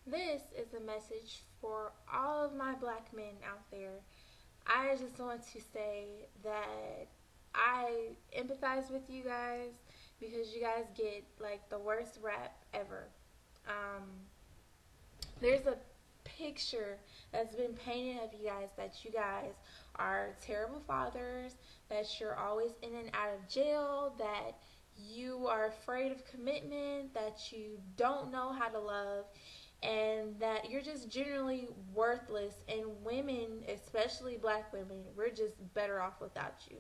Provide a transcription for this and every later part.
This is a message for all of my black men out there. I just want to say that I empathize with you guys because you guys get like the worst rap ever. Um, there's a picture that's been painted of you guys that you guys are terrible fathers, that you're always in and out of jail, that you are afraid of commitment, that you don't know how to love, and that you're just generally worthless. And women, especially black women, we're just better off without you.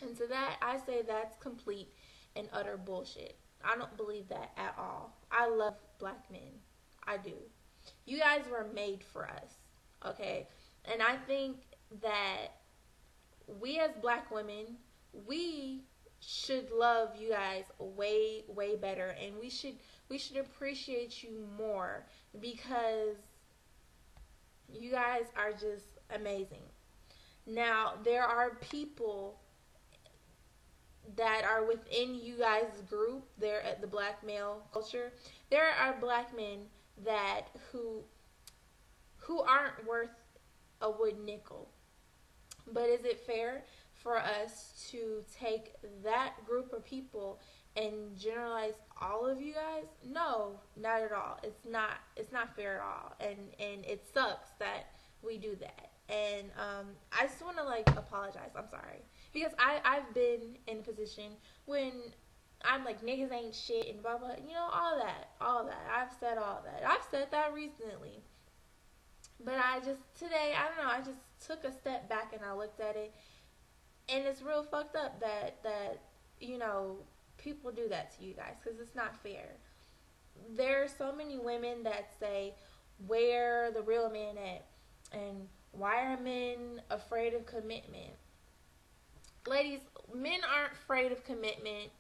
And to that, I say that's complete and utter bullshit. I don't believe that at all. I love black men. I do. You guys were made for us, okay? And I think that we as black women, we should love you guys way better, and we should appreciate you more because you guys are just amazing. Now, there are people that are within you guys group, they're at the black male culture. There are black men that who aren't worth a wood nickel. But is it fair for us to take that group of people and generalize all of you guys? No, not at all. It's not fair at all. And it sucks that we do that. And I just want to like apologize. I'm sorry because I've been in a position when I'm like niggas ain't shit and blah blah. You know all that. I've said all that. I've said that recently. But I just today I don't know. I just took a step back and I looked at it, and it's real fucked up that you know people do that to you guys because it's not fair. There are so many women that say, "Where the real man at?" and "Why are men afraid of commitment?" Ladies, men aren't afraid of commitment,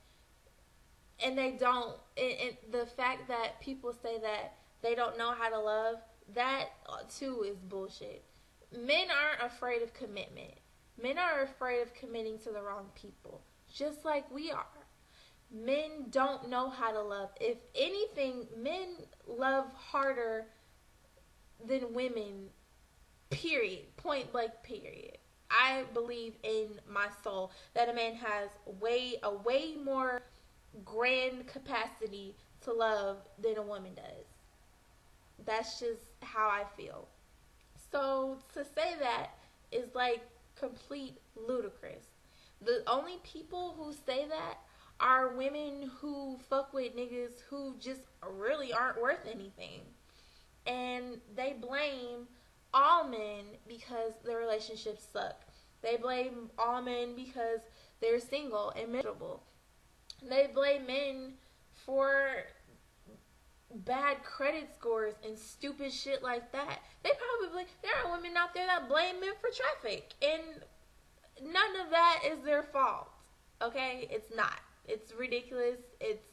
and they don't. And the fact that people say that they don't know how to love, that too is bullshit. Men aren't afraid of commitment. Men are afraid of committing to the wrong people, just like we are. Men don't know how to love. If anything, men love harder than women, period. Point blank, period. I believe in my soul that a man has way more grand capacity to love than a woman does. That's just how I feel. So to say that is like complete ludicrous. The only people who say that are women who fuck with niggas who just really aren't worth anything. And they blame all men because their relationships suck. They blame all men because they're single and miserable. They blame men for bad credit scores and stupid shit like that. There are women out there that blame men for traffic, and none of that is their fault. Okay, it's not. It's ridiculous. It's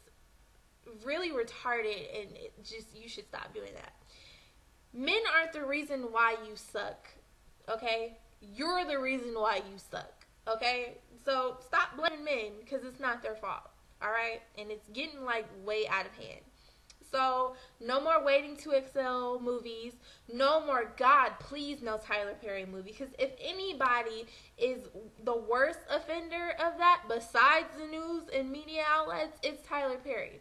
really retarded, and you should stop doing that. Men aren't the reason why you suck. Okay, you're the reason why you suck. Okay, so stop blaming men because it's not their fault. All right, and it's getting like way out of hand. So, no more Waiting to Excel movies. No more, God, please, no Tyler Perry movie. Because if anybody is the worst offender of that, besides the news and media outlets, it's Tyler Perry.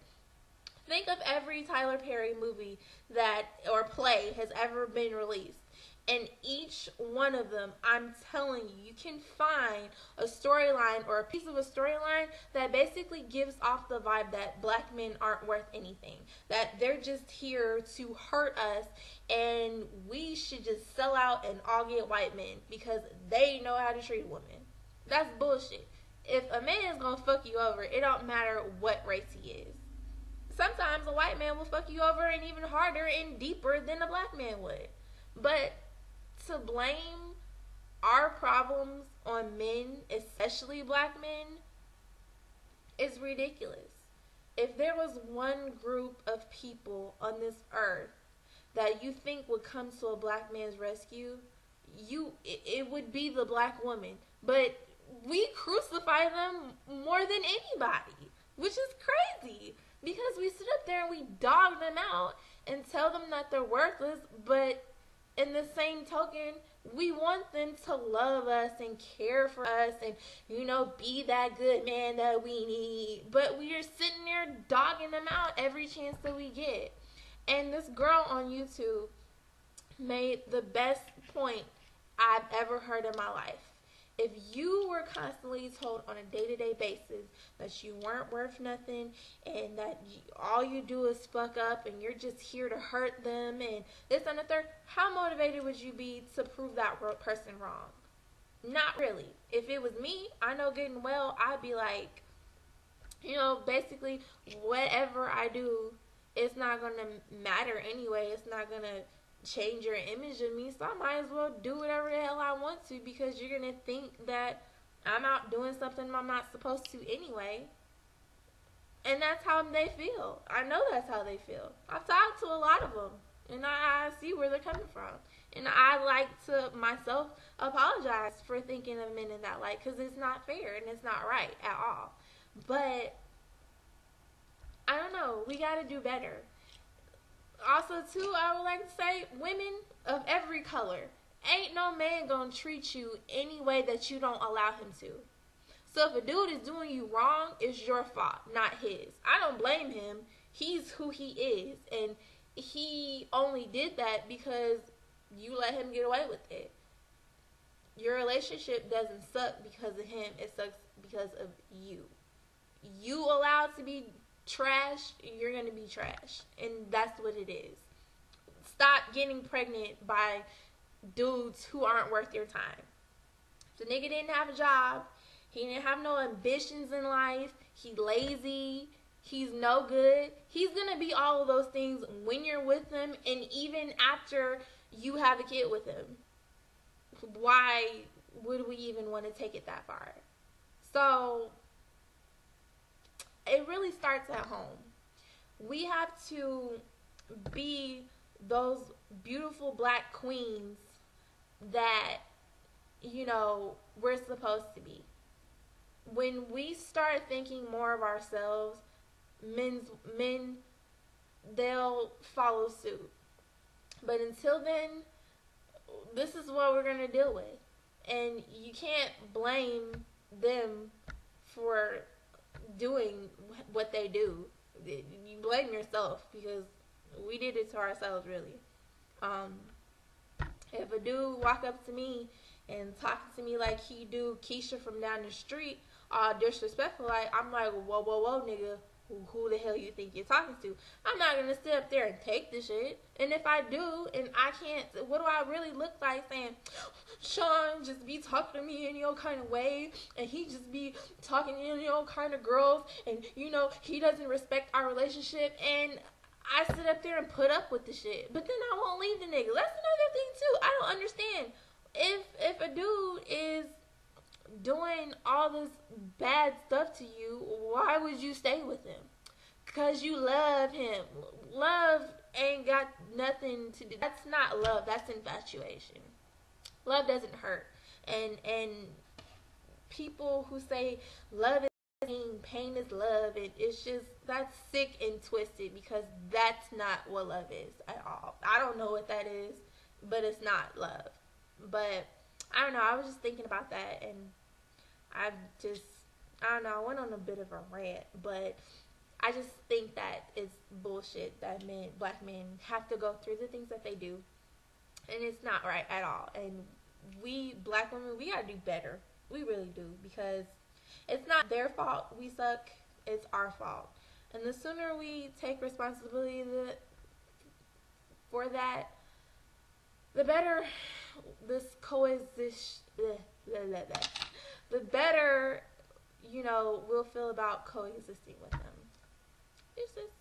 Think of every Tyler Perry movie that or play has ever been released. And each one of them, I'm telling you, you can find a storyline or a piece of a storyline that basically gives off the vibe that black men aren't worth anything. That they're just here to hurt us, and we should just sell out and all get white men because they know how to treat women. That's bullshit. If a man is gonna fuck you over, it don't matter what race he is. Sometimes a white man will fuck you over and even harder and deeper than a black man would. But to blame our problems on men, especially black men, is ridiculous. If there was one group of people on this earth that you think would come to a black man's rescue, it would be the black woman. But we crucify them more than anybody, which is crazy because we sit up there and we dog them out and tell them that they're worthless, but in the same token, we want them to love us and care for us and, be that good man that we need. But we are sitting there dogging them out every chance that we get. And this girl on YouTube made the best point I've ever heard in my life. If you were constantly told on a day-to-day basis that you weren't worth nothing and that all you do is fuck up and you're just here to hurt them and this and the third, how motivated would you be to prove that person wrong? Not really. If it was me, I know good and well, I'd be like, basically whatever I do, it's not going to matter anyway. It's not going to change your image of me, so I might as well do whatever the hell I want to, because you're gonna think that I'm out doing something I'm not supposed to anyway. And that's how they feel. I know that's how they feel. I've talked to a lot of them, and I see where they're coming from. And I like to myself apologize for thinking of men in that light, because it's not fair and it's not right at all. But I don't know, we gotta do better. Also, too, I would like to say, women of every color, ain't no man gonna treat you any way that you don't allow him to. So if a dude is doing you wrong, it's your fault, not his. I don't blame him. He's who he is, and he only did that because you let him get away with it. Your relationship doesn't suck because of him. It sucks because of you. You allowed to be trash, you're gonna be trash, and that's what it is. Stop getting pregnant by dudes who aren't worth your time. The nigga didn't have a job, he didn't have no ambitions in life, he lazy, he's no good. He's gonna be all of those things when you're with him, and even after you have a kid with him. Why would we even want to take it that far? So it really starts at home. We have to be those beautiful black queens that, we're supposed to be. When we start thinking more of ourselves, men, they'll follow suit. But until then, this is what we're going to deal with. And you can't blame them for doing what they do. You blame yourself, because we did it to ourselves, really. If a dude walk up to me and talk to me like he do Keisha from down the street, all disrespectful, I'm like, whoa, nigga, who the hell you think you're talking to? I'm not gonna sit up there and take the shit. And if I do, and I can't, what do I really look like saying, Sean just be talking to me in your kind of way, and he just be talking in your kind of girls, and he doesn't respect our relationship, and I sit up there and put up with the shit, but then I won't leave the nigga. That's another thing too. I don't understand. If a dude is doing all this bad stuff to you, why would you stay with him? Because you love him. Love ain't got nothing to do. That's not love. That's infatuation. Love doesn't hurt. And people who say love is pain is love, it's just, that's sick and twisted, because that's not what love is at all. I don't know what that is, but it's not love. But I don't know, I was just thinking about that, and I don't know, I went on a bit of a rant, but I just think that it's bullshit that black men have to go through the things that they do, and it's not right at all. And we black women, we gotta do better. We really do, because it's not their fault we suck, it's our fault. And the sooner we take responsibility for that, the better this the better, we'll feel about coexisting with them. Deuces.